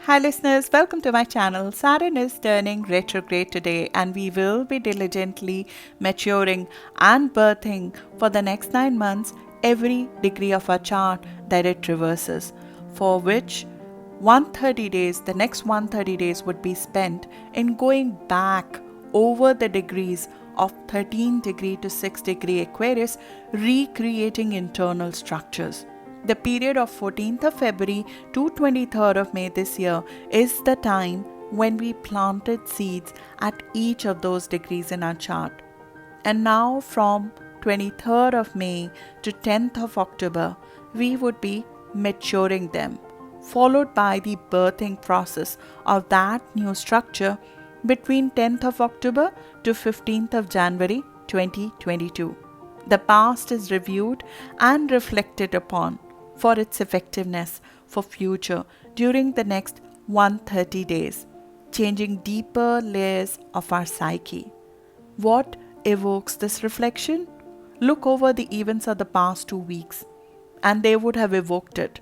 Hi listeners, welcome to my channel. Saturn is turning retrograde today and we will be diligently maturing and birthing for the next 9 months every degree of our chart that it traverses, for which the next 130 days would be spent in going back over the degrees of 13 degree to 6 degree Aquarius, recreating internal structures. The period of 14th of February to 23rd of May this year is the time when we planted seeds at each of those degrees in our chart. And now from 23rd of May to 10th of October, we would be maturing them, followed by the birthing process of that new structure between 10th of October to 15th of January 2022. The past is reviewed and reflected upon for its effectiveness for future during the next 130 days, changing deeper layers of our psyche. What evokes this reflection? Look over the events of the past 2 weeks, and they would have evoked it.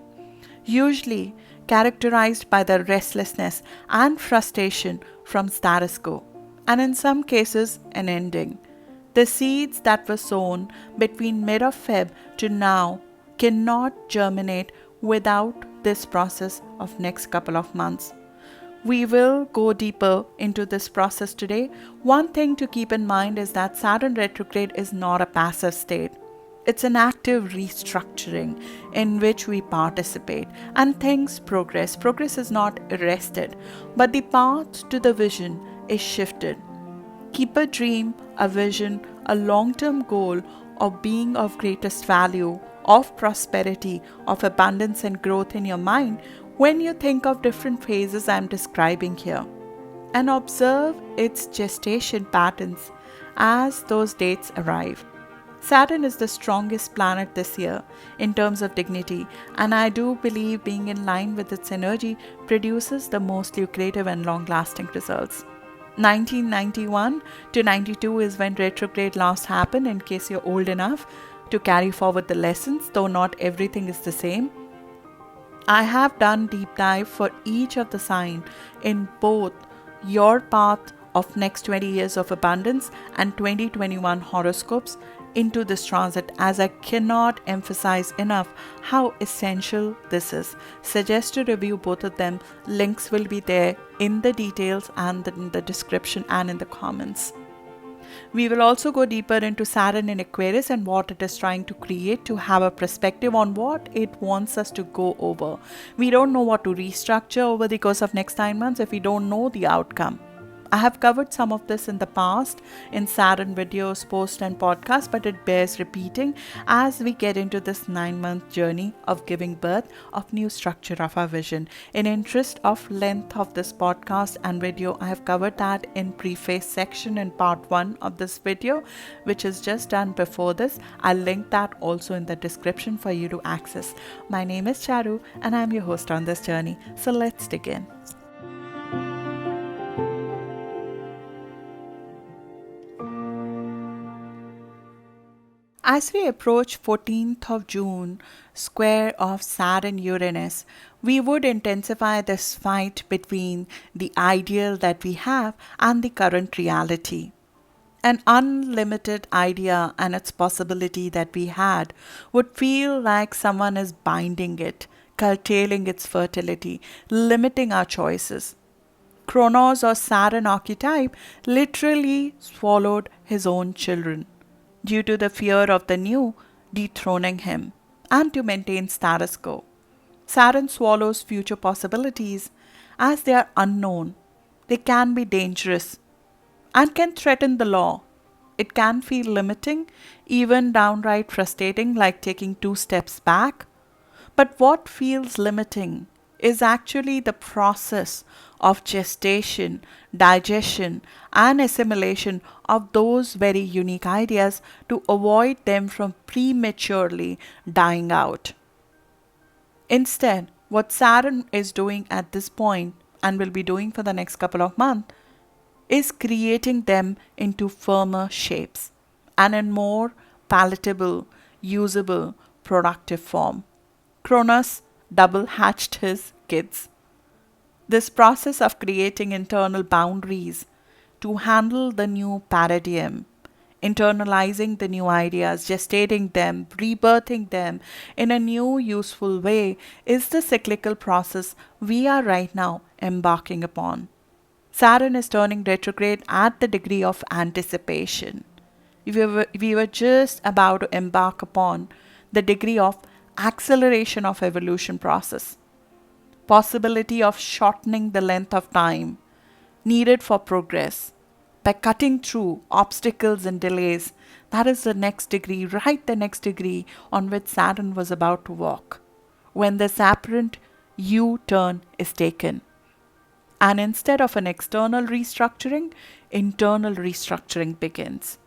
Usually characterized by the restlessness and frustration from status quo, and in some cases an ending. The seeds that were sown between mid of Feb to now cannot germinate without this process of next couple of months. We will go deeper into this process today. One thing to keep in mind is that Saturn retrograde is not a passive state. It's an active restructuring in which we participate and things progress. Progress is not arrested, but the path to the vision is shifted. Keep a dream, a vision, a long-term goal of being of greatest value, of prosperity, of abundance and growth in your mind when you think of different phases I'm describing here, and observe its gestation patterns as those dates arrive. Saturn is the strongest planet this year in terms of dignity, and I do believe being in line with its energy produces the most lucrative and long-lasting results. 1991 to 92 is when retrograde last happened, in case you're old enough to carry forward the lessons, though not everything is the same. I have done deep dive for each of the sign in both your path of next 20 years of abundance and 2021 horoscopes into this transit, as I cannot emphasize enough how essential this is. Suggest to review both of them. Links will be there in the details and in the description and in the comments. We will also go deeper into Saturn in Aquarius and what it is trying to create, to have a perspective on what it wants us to go over. We don't know what to restructure over the course of next 9 months if we don't know the outcome. I have covered some of this in the past in Saturn videos, posts and podcasts, but it bears repeating as we get into this 9-month journey of giving birth of new structure of our vision. In interest of length of this podcast and video, I have covered that in preface section in part 1 of this video, which is just done before this. I'll link that also in the description for you to access. My name is Charu and I'm your host on this journey. So let's dig in. As we approach 14th of June, square of Saturn-Uranus, we would intensify this fight between the ideal that we have and the current reality. An unlimited idea and its possibility that we had would feel like someone is binding it, curtailing its fertility, limiting our choices. Kronos, or Saturn archetype, literally swallowed his own children due to the fear of the new dethroning him and to maintain status quo. Saturn swallows future possibilities as they are unknown. They can be dangerous and can threaten the law. It can feel limiting, even downright frustrating, like taking 2 steps back. But what feels limiting is actually the process of gestation, digestion, and assimilation of those very unique ideas to avoid them from prematurely dying out. Instead, what Saturn is doing at this point and will be doing for the next couple of months is creating them into firmer shapes and in more palatable, usable, productive form. Cronus double hatched his kids. This process of creating internal boundaries to handle the new paradigm, internalizing the new ideas, gestating them, rebirthing them in a new useful way is the cyclical process we are right now embarking upon. Saturn is turning retrograde at the degree of anticipation. We were just about to embark upon the degree of acceleration of evolution process, possibility of shortening the length of time needed for progress by cutting through obstacles and delays. That is the next degree, right? The next degree on which Saturn was about to walk when this apparent U-turn is taken. And instead of an external restructuring, internal restructuring begins.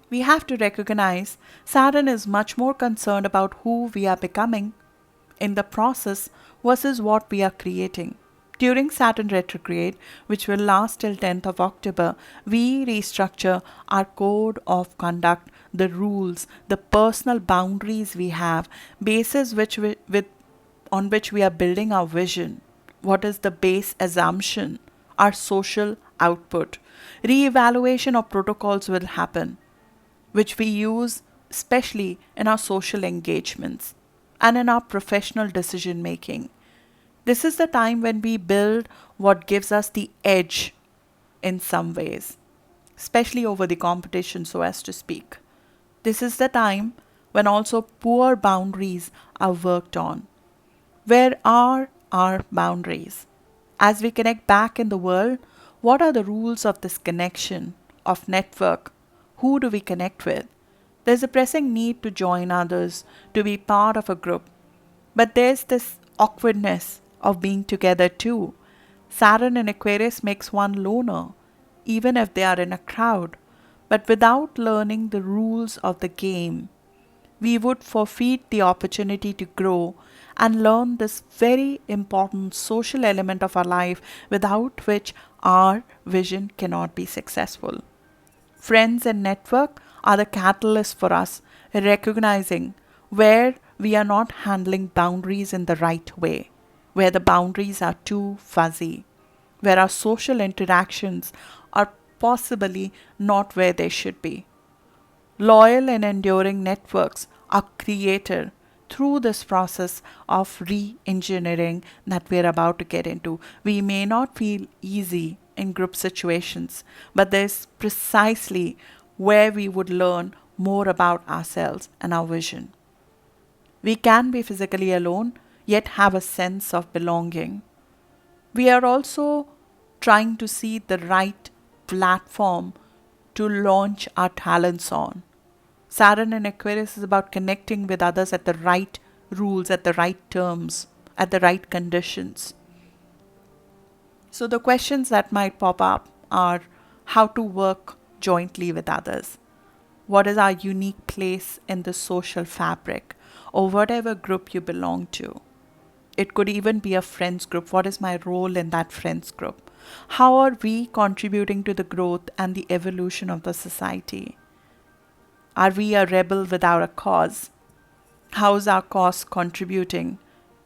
We have to recognize Saturn is much more concerned about who we are becoming in the process versus what we are creating. During Saturn retrograde, which will last till 10th of October, we restructure our code of conduct, the rules, the personal boundaries we have, basis on which we are building our vision. What is the base assumption? Our social output. Re-evaluation of protocols will happen, which we use especially in our social engagements and in our professional decision making. This is the time when we build what gives us the edge in some ways, especially over the competition, so as to speak. This is the time when also poor boundaries are worked on. Where are our boundaries? As we connect back in the world, what are the rules of this connection, of network? Who do we connect with? There's a pressing need to join others, to be part of a group. But there's this awkwardness of being together too. Saturn in Aquarius makes one loner, even if they are in a crowd. But without learning the rules of the game, we would forfeit the opportunity to grow and learn this very important social element of our life without which our vision cannot be successful. Friends and network are the catalyst for us recognizing where we are not handling boundaries in the right way, where the boundaries are too fuzzy, where our social interactions are possibly not where they should be. Loyal and enduring networks are created through this process of re-engineering that we're about to get into. We may not feel easy in group situations, but there's precisely where we would learn more about ourselves and our vision. We can be physically alone, yet have a sense of belonging. We are also trying to see the right platform to launch our talents on. Saturn in Aquarius is about connecting with others at the right rules, at the right terms, at the right conditions. So the questions that might pop up are how to work jointly with others. What is our unique place in the social fabric or whatever group you belong to? It could even be a friends group. What is my role in that friends group? How are we contributing to the growth and the evolution of the society? Are we a rebel without a cause? How is our cause contributing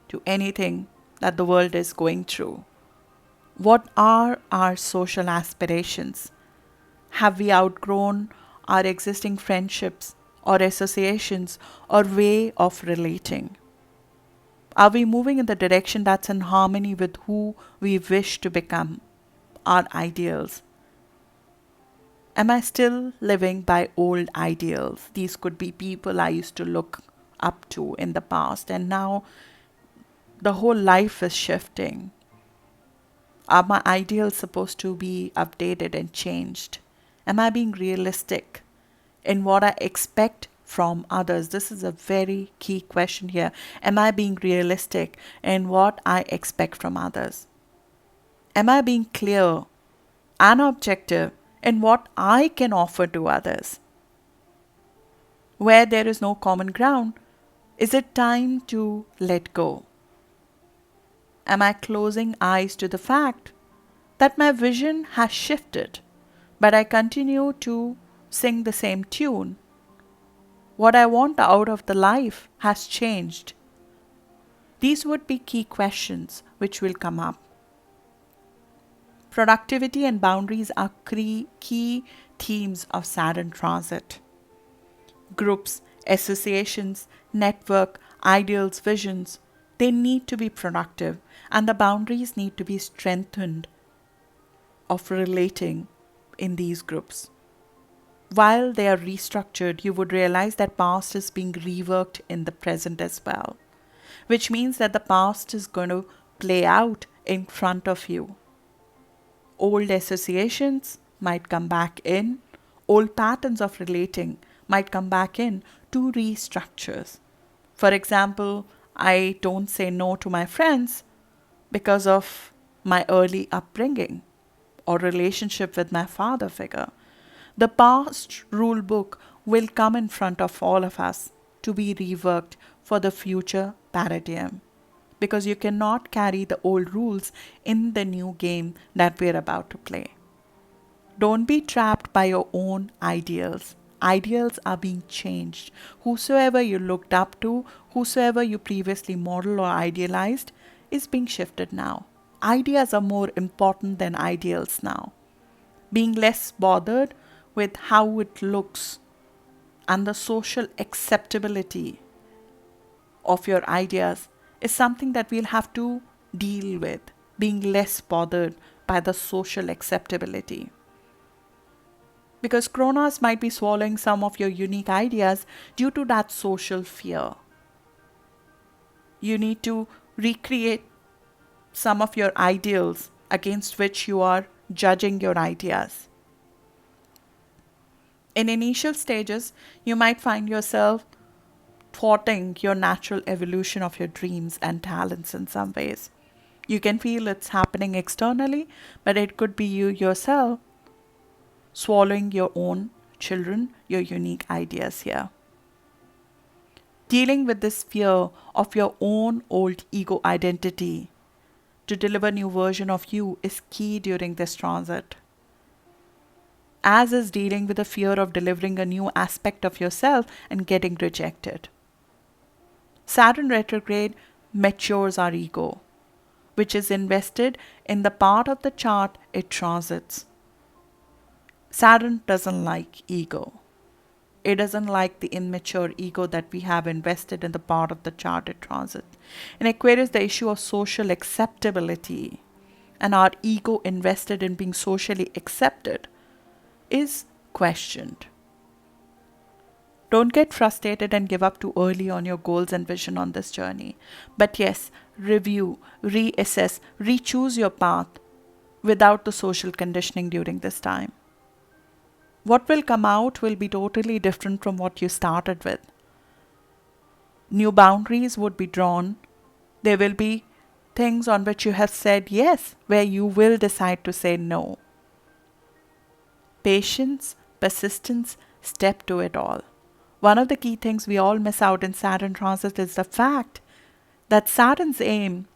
to anything that the world is going through? What are our social aspirations? Have we outgrown our existing friendships or associations or way of relating? Are we moving in the direction that's in harmony with who we wish to become, our ideals? Am I still living by old ideals? These could be people I used to look up to in the past, and now the whole life is shifting. Are my ideals supposed to be updated and changed? Am I being realistic in what I expect from others? This is a very key question here. Am I being realistic in what I expect from others? Am I being clear and objective in what I can offer to others? Where there is no common ground, is it time to let go? Am I closing eyes to the fact that my vision has shifted, but I continue to sing the same tune? What I want out of the life has changed. These would be key questions which will come up. Productivity and boundaries are key themes of Saturn transit. Groups, associations, network, ideals, visions, they need to be productive, and the boundaries need to be strengthened of relating in these groups. While they are restructured, you would realize that past is being reworked in the present as well, which means that the past is going to play out in front of you. Old associations might come back in, old patterns of relating might come back in to restructures. For example, I don't say no to my friends because of my early upbringing or relationship with my father figure. The past rule book will come in front of all of us to be reworked for the future paradigm, because you cannot carry the old rules in the new game that we're about to play. Don't be trapped by your own ideals. Ideals are being changed. Whosoever you looked up to, whosoever you previously modeled or idealized, is being shifted now. Ideas are more important than ideals now. Being less bothered with how it looks and the social acceptability of your ideas is something that we'll have to deal with, being less bothered by the social acceptability. Because Kronos might be swallowing some of your unique ideas due to that social fear. You need to recreate some of your ideals against which you are judging your ideas. In initial stages, you might find yourself thwarting your natural evolution of your dreams and talents in some ways. You can feel it's happening externally, but it could be you yourself swallowing your own children, your unique ideas here. Dealing with this fear of your own old ego identity to deliver a new version of you is key during this transit. As is dealing with the fear of delivering a new aspect of yourself and getting rejected. Saturn retrograde matures our ego, which is invested in the part of the chart it transits. Saturn doesn't like ego. It doesn't like the immature ego that we have invested in the part of the chart it transits. In Aquarius, the issue of social acceptability and our ego invested in being socially accepted is questioned. Don't get frustrated and give up too early on your goals and vision on this journey. But yes, review, reassess, re-choose your path without the social conditioning during this time. What will come out will be totally different from what you started with. New boundaries would be drawn. There will be things on which you have said yes, where you will decide to say no. Patience, persistence, step to it all. One of the key things we all miss out in Saturn transit is the fact that Saturn's aim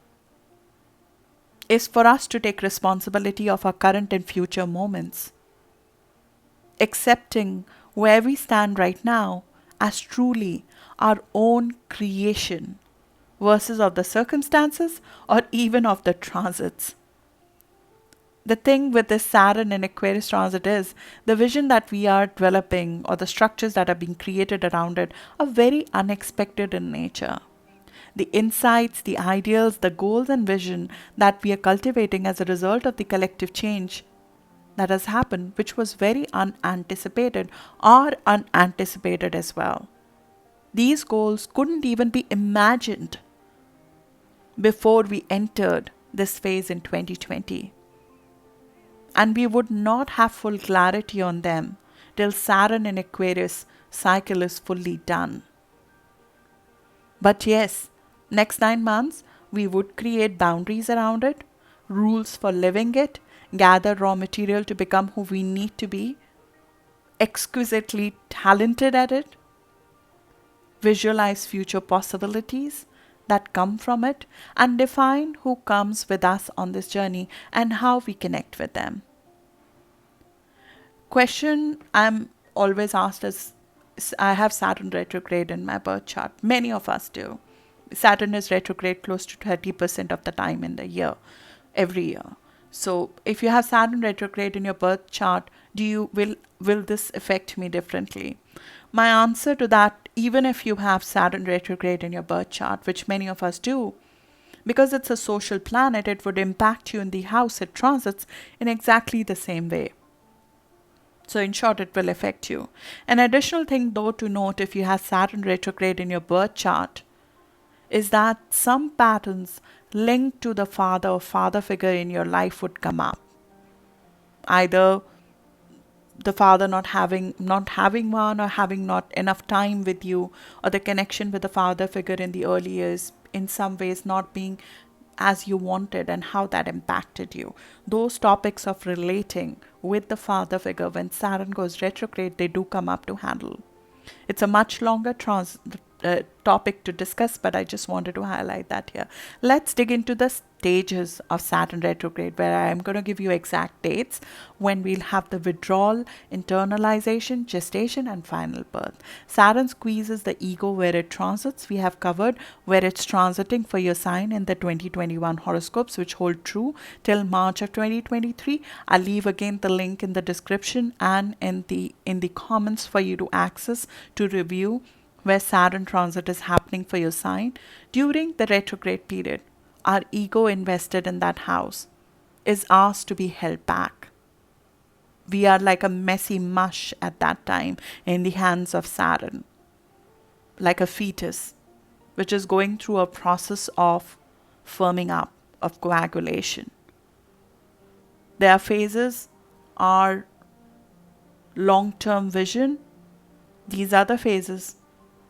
is for us to take responsibility of our current and future moments, accepting where we stand right now as truly our own creation versus of the circumstances or even of the transits. The thing with this Saturn and Aquarius transit is the vision that we are developing or the structures that are being created around it are very unexpected in nature. The insights, the ideals, the goals and vision that we are cultivating as a result of the collective change that has happened, which was very unanticipated, are unanticipated as well. These goals couldn't even be imagined before we entered this phase in 2020. And we would not have full clarity on them till Saturn in Aquarius cycle is fully done. But yes, next 9 months, we would create boundaries around it, rules for living it, gather raw material to become who we need to be, exquisitely talented at it, visualize future possibilities that come from it, and define who comes with us on this journey and how we connect with them. Question I'm always asked is, I have Saturn retrograde in my birth chart. Many of us do. Saturn is retrograde close to 30% of the time in the year, every year. So if you have Saturn retrograde in your birth chart, will this affect me differently? My answer to that, even if you have Saturn retrograde in your birth chart, which many of us do, because it's a social planet, it would impact you in the house it transits in exactly the same way. So in short, it will affect you. An additional thing though to note if you have Saturn retrograde in your birth chart is that some patterns linked to the father or father figure in your life would come up. Either the father not having one, or having not enough time with you, or the connection with the father figure in the early years in some ways not being as you wanted, and how that impacted you. Those topics of relating with the father figure when Saturn goes retrograde, they do come up to handle. It's a much longer topic to discuss, but I just wanted to highlight that here. Let's dig into the stages of Saturn retrograde, where I am going to give you exact dates when we'll have the withdrawal, internalization, gestation, and final birth. Saturn squeezes the ego where it transits. We have covered where it's transiting for your sign in the 2021 horoscopes, which hold true till March of 2023. I'll leave again the link in the description and in the comments for you to access to review where Saturn transit is happening for your sign. During the retrograde period, our ego invested in that house is asked to be held back. We are like a messy mush at that time in the hands of Saturn, like a fetus, which is going through a process of firming up, of coagulation. Their phases are long-term vision. These other phases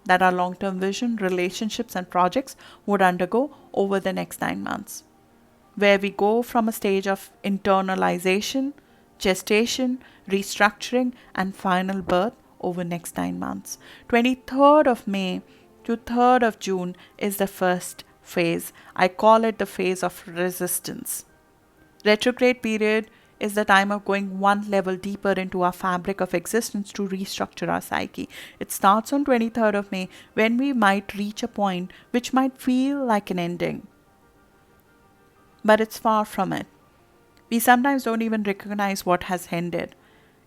that are long-term vision, relationships and projects would undergo over the next 9 months, where we go from a stage of internalization, gestation, restructuring, and final birth over next 9 months. 23rd of May to 3rd of June is the first phase. I call it the phase of resistance. Retrograde period is the time of going one level deeper into our fabric of existence to restructure our psyche. It starts on 23rd of May, when we might reach a point which might feel like an ending. But it's far from it. We sometimes don't even recognize what has ended.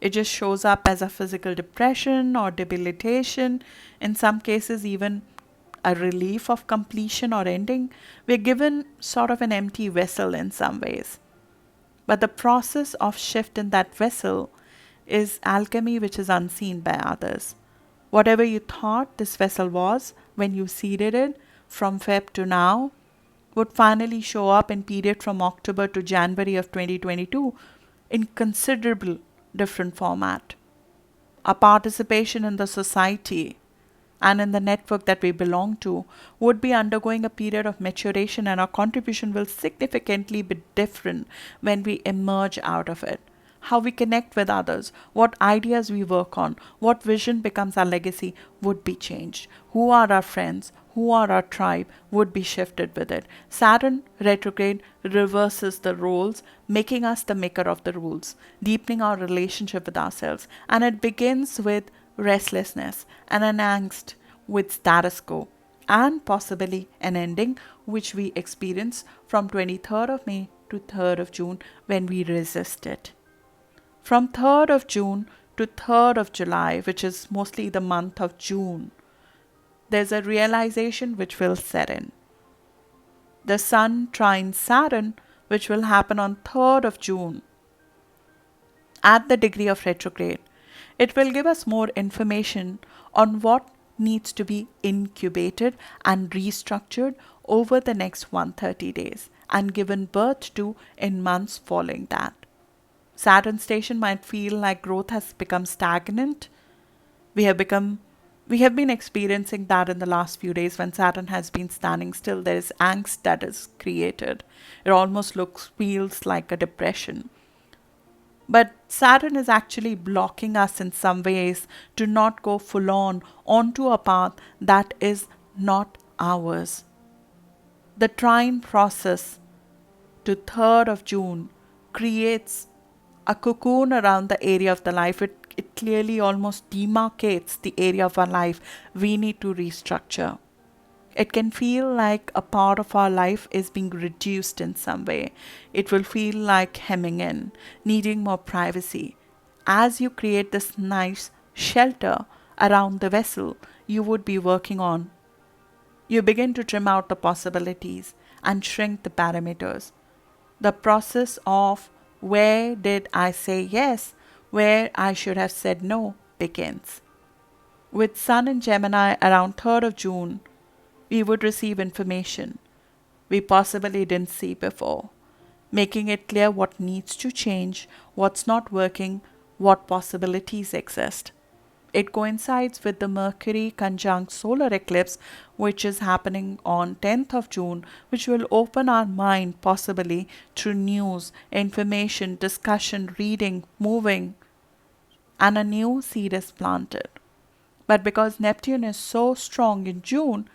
It just shows up as a physical depression or debilitation, in some cases even a relief of completion or ending. We're given sort of an empty vessel in some ways. But the process of shift in that vessel is alchemy which is unseen by others. Whatever you thought this vessel was when you seeded it from Feb to now would finally show up in period from October to January of 2022 in considerable different format. Our participation in the society and in the network that we belong to would be undergoing a period of maturation, and our contribution will significantly be different when we emerge out of it. How we connect with others, what ideas we work on, what vision becomes our legacy would be changed. Who are our friends, who are our tribe would be shifted with it. Saturn retrograde reverses the roles, making us the maker of the rules, deepening our relationship with ourselves, and it begins with restlessness and an angst with status quo, and possibly an ending which we experience from 23rd of May to 3rd of June when we resist it. From 3rd of June to 3rd of July, which is mostly the month of June, there's a realization which will set in. The Sun trines Saturn, which will happen on 3rd of June at the degree of retrograde. It will give us more information on what needs to be incubated and restructured over the next 130 days and given birth to in months following that. Saturn station might feel like growth has become stagnant. We have been experiencing that in the last few days when Saturn has been standing still. There is angst that is created. It almost feels like a depression. But Saturn is actually blocking us in some ways to not go full on onto a path that is not ours. The trine process to 3rd of June creates a cocoon around the area of the life. It clearly almost demarcates the area of our life we need to restructure. It can feel like a part of our life is being reduced in some way. It will feel like hemming in, needing more privacy. As you create this nice shelter around the vessel you would be working on, you begin to trim out the possibilities and shrink the parameters. The process of where did I say yes, where I should have said no begins. With Sun in Gemini around 3rd of June, we would receive information we possibly didn't see before, making it clear what needs to change, what's not working, what possibilities exist. It coincides with the Mercury conjunct solar eclipse, which is happening on 10th of June, which will open our mind possibly through news, information, discussion, reading, moving, and a new seed is planted. But because Neptune is so strong in June,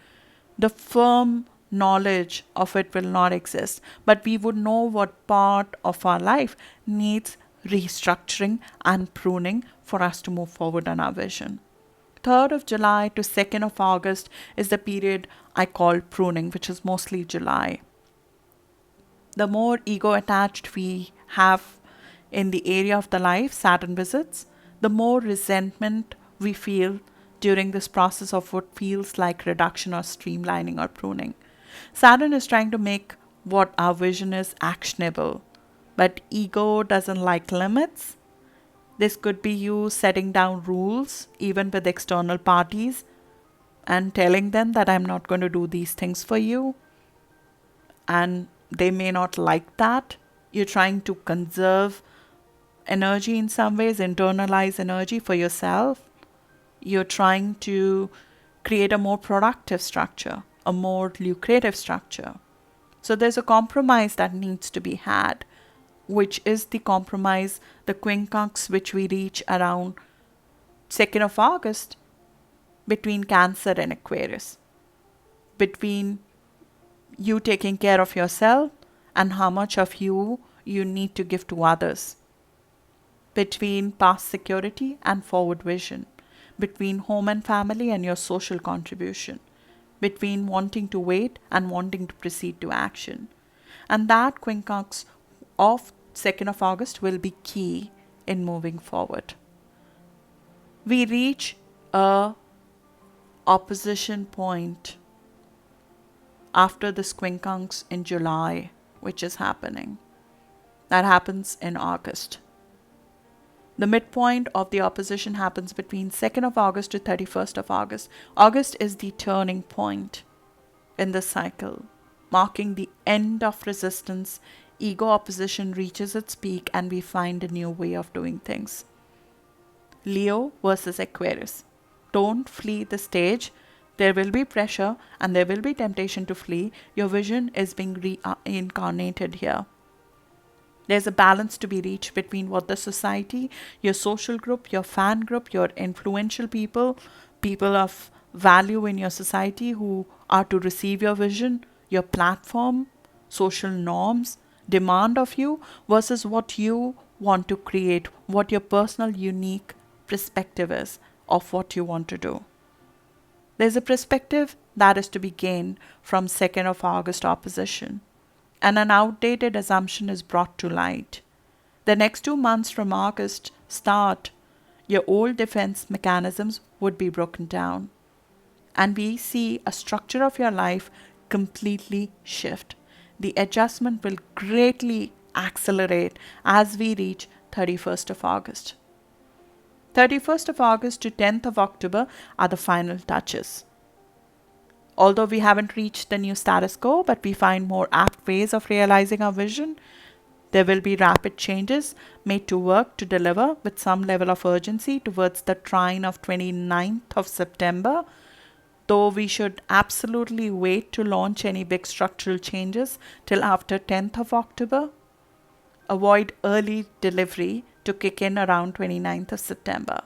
the firm knowledge of it will not exist. But we would know what part of our life needs restructuring and pruning for us to move forward on our vision. 3rd of July to 2nd of August is the period I call pruning, which is mostly July. The more ego attached we have in the area of the life Saturn visits, the more resentment we feel during this process of what feels like reduction or streamlining or pruning. Saturn is trying to make what our vision is actionable, but ego doesn't like limits. This could be you setting down rules, even with external parties, and telling them that I'm not going to do these things for you. And they may not like that. You're trying to conserve energy in some ways, internalize energy for yourself. You're trying to create a more productive structure, a more lucrative structure. So there's a compromise that needs to be had, which is the compromise, the quincunx which we reach around 2nd of August between Cancer and Aquarius. Between you taking care of yourself and how much of you need to give to others. Between past security and forward vision. Between home and family and your social contribution. Between wanting to wait and wanting to proceed to action. And that quincunx of 2nd of August will be key in moving forward. We reach a opposition point after this quincunx in July, which is happening. That happens in August. The midpoint of the opposition happens between 2nd of August to 31st of August. August is the turning point in the cycle, marking the end of resistance. Ego opposition reaches its peak and we find a new way of doing things. Leo versus Aquarius. Don't flee the stage. There will be pressure and there will be temptation to flee. Your vision is being reincarnated here. There's a balance to be reached between what the society, your social group, your fan group, your influential people, people of value in your society who are to receive your vision, your platform, social norms, demand of you versus what you want to create, what your personal unique perspective is of what you want to do. There's a perspective that is to be gained from 2nd of August opposition. And an outdated assumption is brought to light. The next 2 months from August start, your old defense mechanisms would be broken down. And we see a structure of your life completely shift. The adjustment will greatly accelerate as we reach 31st of August. 31st of August to 10th of October are the final touches. Although we haven't reached the new status quo, but we find more apt ways of realizing our vision, there will be rapid changes made to work to deliver with some level of urgency towards the trine of 29th of September, though we should absolutely wait to launch any big structural changes till after 10th of October. Avoid early delivery to kick in around 29th of September.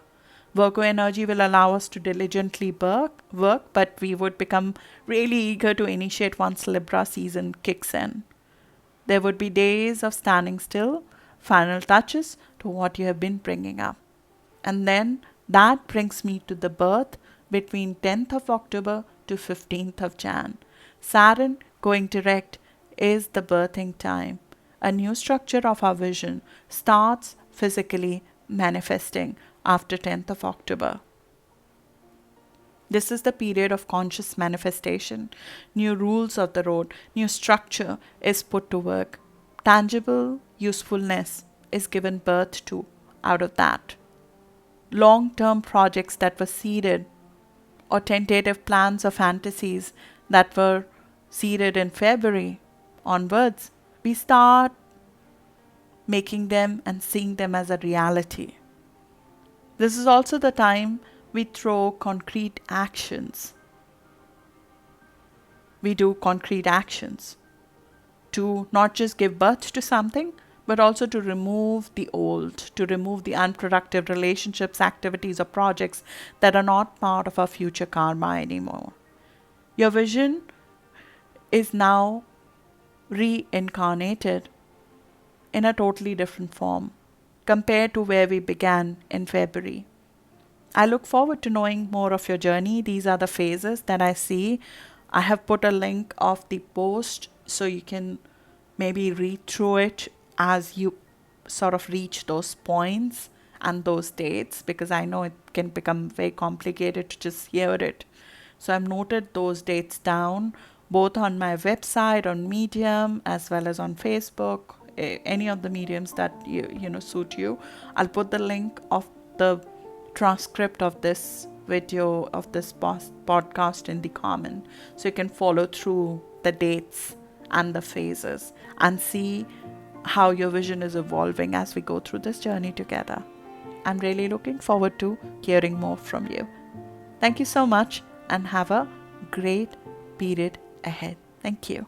Virgo energy will allow us to diligently work, but we would become really eager to initiate once Libra season kicks in. There would be days of standing still, final touches to what you have been bringing up. And then that brings me to the birth between 10th of October to 15th of Jan. Saturn going direct is the birthing time. A new structure of our vision starts physically manifesting after 10th of October. This is the period of conscious manifestation. New rules of the road, new structure is put to work. Tangible usefulness is given birth to out of that. Long-term projects that were seeded or tentative plans or fantasies that were seeded in February onwards, we start making them and seeing them as a reality. This is also the time we throw concrete actions. We do concrete actions to not just give birth to something, but also to remove the old, to remove the unproductive relationships, activities, or projects that are not part of our future karma anymore. Your vision is now reincarnated in a totally different form compared to where we began in February. I look forward to knowing more of your journey. These are the phases that I see. I have put a link of the post so you can maybe read through it as you sort of reach those points and those dates, because I know it can become very complicated to just hear it. So I've noted those dates down both on my website, on Medium, as well as on Facebook, any of the mediums that you suit you. I'll put the link of the transcript of this video, of this podcast in the comment, so you can follow through the dates and the phases and see how your vision is evolving as we go through this journey together. I'm really looking forward to hearing more from you. Thank you so much and have a great period ahead. Thank you.